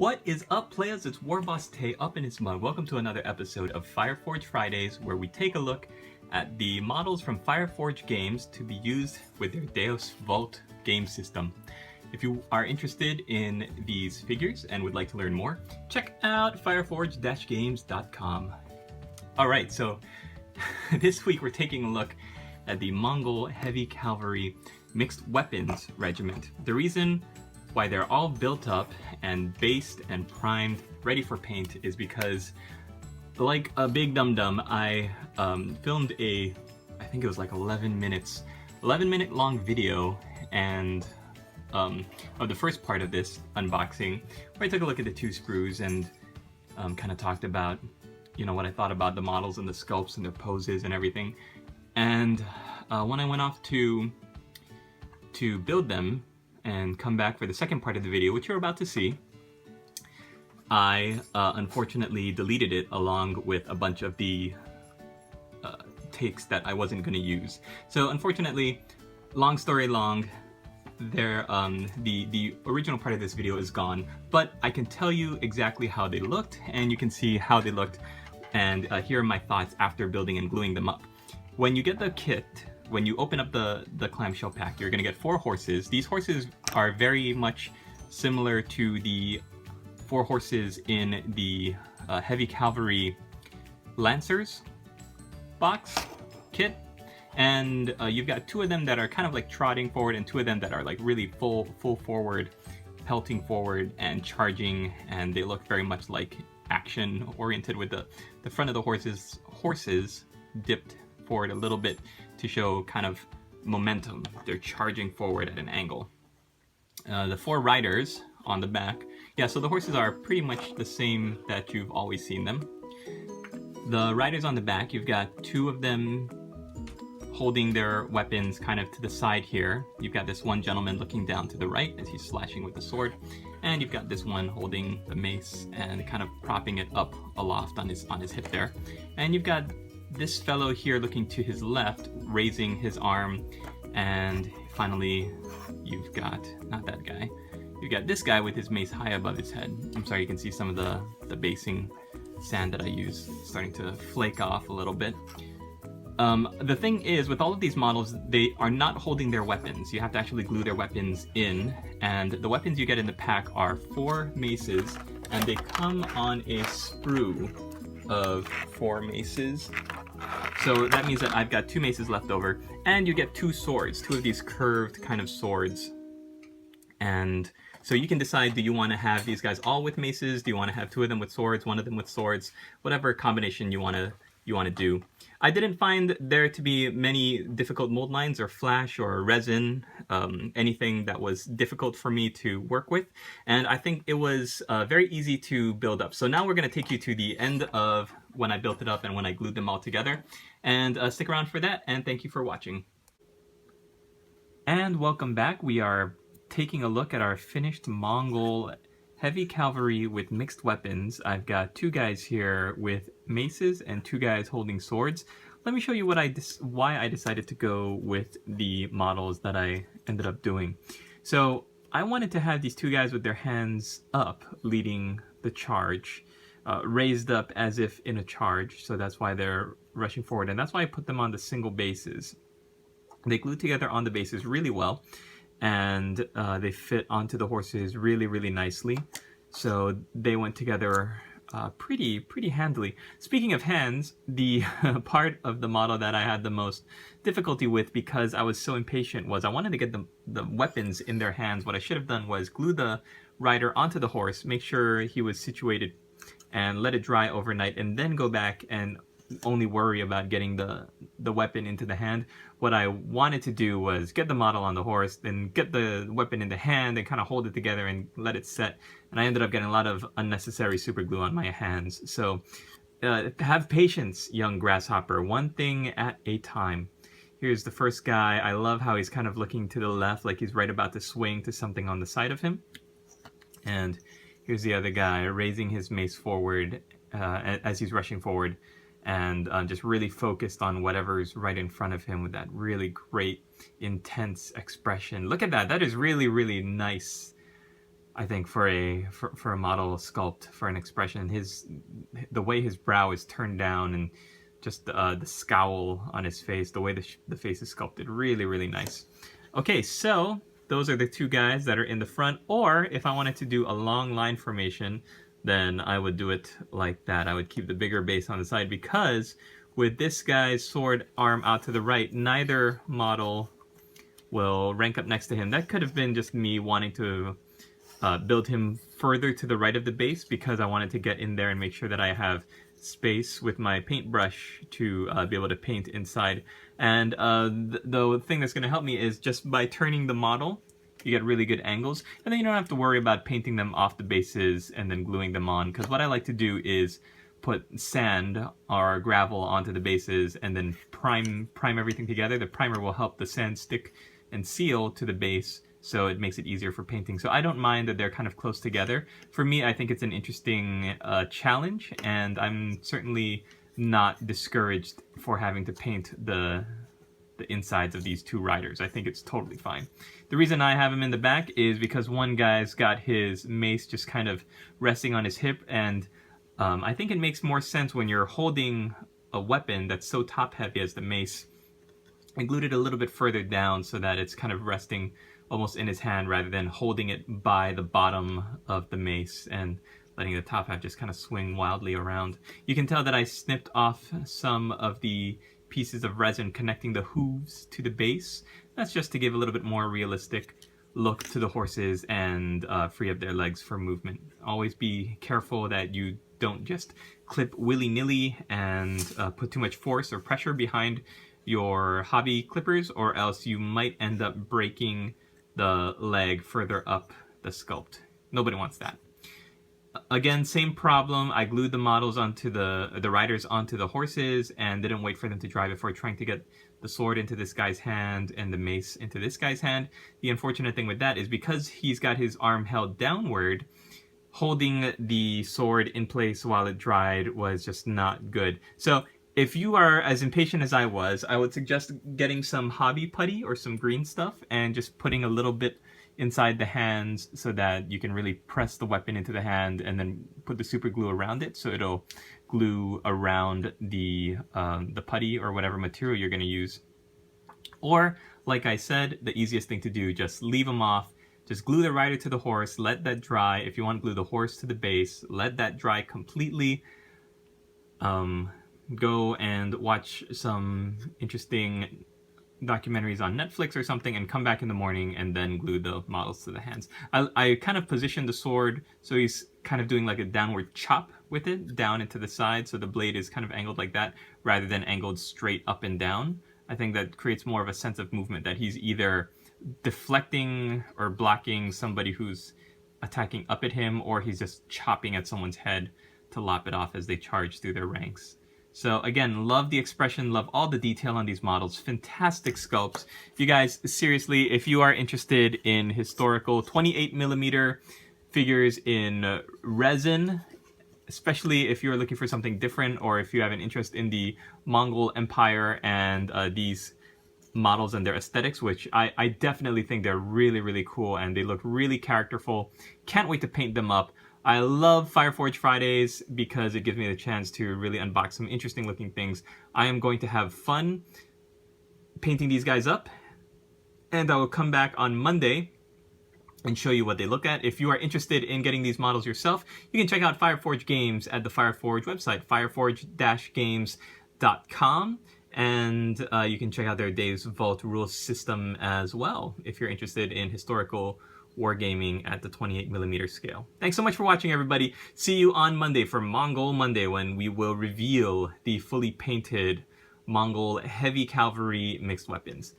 What is up, players? It's WarbossTae up in his mug. Welcome to another episode of Fireforge Fridays, where we take a look at the models from Fireforge games to be used with their Deus Vault game system. If you are interested in these figures and would like to learn more, check out fireforge-games.com. Alright, so this week we're taking a look at the Mongol Heavy Cavalry Mixed Weapons Regiment. The reason why they're all built up and based and primed, ready for paint, is because, like a big dum-dum, I filmed I think it was like 11 minute long video and of the first part of this unboxing, where I took a look at the two screws and kind of talked about, you know, what I thought about the models and the sculpts and their poses and everything. And when I went off to build them and come back for the second part of the video, which you're about to see, I unfortunately deleted it along with a bunch of the takes that I wasn't going to use. So unfortunately, long story long, the original part of this video is gone, but I can tell you exactly how they looked, and you can see how they looked, and here are my thoughts after building and gluing them up. When you get the kit, when you open up the clamshell pack, you're going to get 4 horses. These horses are very much similar to the 4 horses in the Heavy Cavalry Lancers box kit. And you've got 2 of them that are kind of like trotting forward, and 2 of them that are like really full forward, pelting forward and charging, and they look very much like action oriented, with the front of the horses dipped forward a little bit to show kind of momentum. They're charging forward at an angle. The 4 riders on the back, yeah, so the horses are pretty much the same that you've always seen them. The riders on the back, you've got 2 of them holding their weapons kind of to the side here. You've got this one gentleman looking down to the right as he's slashing with the sword, and you've got this one holding the mace and kind of propping it up aloft on his hip there. And you've got this fellow here looking to his left, raising his arm, and finally you've got, not that guy, you've got this guy with his mace high above his head. I'm sorry, you can see some of the basing sand that I use starting to flake off a little bit. The thing is, with all of these models, they are not holding their weapons. You have to actually glue their weapons in, and the weapons you get in the pack are 4 maces, and they come on a sprue of 4 maces. So that means that I've got 2 maces left over, and you get 2 swords, 2 of these curved kind of swords. And so you can decide, do you want to have these guys all with maces? Do you want to have 2 of them with swords, 1 of them with swords? Whatever combination you want to do. I didn't find there to be many difficult mold lines or flash or resin, anything that was difficult for me to work with, and I think it was very easy to build up. So now we're going to take you to the end of when I built it up and when I glued them all together, and stick around for that, and thank you for watching. And welcome back. We are taking a look at our finished Mongol Heavy Cavalry with mixed weapons. I've got 2 guys here with maces and 2 guys holding swords. Let me show you why I decided to go with the models that I ended up doing. So I wanted to have these 2 guys with their hands up leading the charge, raised up as if in a charge, so that's why they're rushing forward, and that's why I put them on the single bases. They glue together on the bases really well, and they fit onto the horses really nicely, so they went together pretty handily. Speaking of hands, the part of the model that I had the most difficulty with, because I was so impatient, was I wanted to get the weapons in their hands. What I should have done was glue the rider onto the horse, make sure he was situated, and let it dry overnight, and then go back and only worry about getting the weapon into the hand. What I wanted to do was get the model on the horse, then get the weapon in the hand and kind of hold it together and let it set. And I ended up getting a lot of unnecessary super glue on my hands. So have patience, young grasshopper. One thing at a time. Here's the first guy. I love how he's kind of looking to the left, like he's right about to swing to something on the side of him. And here's the other guy raising his mace forward as he's rushing forward, and just really focused on whatever's right in front of him with that really great, intense expression. Look at that. That is really nice I think for a model sculpt, for an expression, the way his brow is turned down and just the scowl on his face, the way the face is sculpted, really, really nice. Okay, so those are the two guys that are in the front, or if I wanted to do a long line formation, then I would do it like that. I would keep the bigger base on the side, because with this guy's sword arm out to the right, neither model will rank up next to him. That could have been just me wanting to build him further to the right of the base, because I wanted to get in there and make sure that I have space with my paintbrush to be able to paint inside. And the thing that's going to help me is just by turning the model, you get really good angles, and then you don't have to worry about painting them off the bases and then gluing them on, because what I like to do is put sand or gravel onto the bases and then prime everything together. The primer will help the sand stick and seal to the base, so it makes it easier for painting. So I don't mind that they're kind of close together. For me, I think it's an interesting challenge, and I'm certainly not discouraged for having to paint the insides of these two riders. I think it's totally fine. The reason I have him in the back is because one guy's got his mace just kind of resting on his hip, and I think it makes more sense when you're holding a weapon that's so top heavy as the mace. I glued it a little bit further down so that it's kind of resting almost in his hand rather than holding it by the bottom of the mace and letting the top half just kind of swing wildly around. You can tell that I snipped off some of the pieces of resin connecting the hooves to the base. That's just to give a little bit more realistic look to the horses and free up their legs for movement. Always be careful that you don't just clip willy-nilly and put too much force or pressure behind your hobby clippers, or else you might end up breaking the leg further up the sculpt. Nobody wants that. Again, same problem. I glued the models onto the riders onto the horses and didn't wait for them to dry before trying to get the sword into this guy's hand and the mace into this guy's hand. The unfortunate thing with that is because he's got his arm held downward, holding the sword in place while it dried was just not good. So if you are as impatient as I was, I would suggest getting some hobby putty or some green stuff and just putting a little bit inside the hands so that you can really press the weapon into the hand and then put the super glue around it so it'll glue around the putty or whatever material you're going to use. Or, like I said, the easiest thing to do, just leave them off. Just glue the rider to the horse, let that dry. If you want to glue the horse to the base, let that dry completely. Go and watch some interesting documentaries on Netflix or something and come back in the morning and then glue the models to the hands. I kind of positioned the sword so he's kind of doing like a downward chop with it down into the side, so the blade is kind of angled like that rather than angled straight up and down. I think that creates more of a sense of movement, that he's either deflecting or blocking somebody who's attacking up at him, or he's just chopping at someone's head to lop it off as they charge through their ranks. So again, love the expression, love all the detail on these models. Fantastic sculpts. You guys, seriously, if you are interested in historical 28mm figures in resin, especially if you're looking for something different, or if you have an interest in the Mongol Empire and these models and their aesthetics, which I definitely think they're really, really cool and they look really characterful. Can't wait to paint them up. I love Fireforge Fridays because it gives me the chance to really unbox some interesting looking things. I am going to have fun painting these guys up, and I will come back on Monday and show you what they look at. If you are interested in getting these models yourself, you can check out Fireforge Games at the Fireforge website, fireforge-games.com. And you can check out their Dave's Vault rules system as well if you're interested in historical wargaming at the 28mm scale. Thanks so much for watching, everybody. See you on Monday for Mongol Monday, when we will reveal the fully painted Mongol heavy cavalry mixed weapons.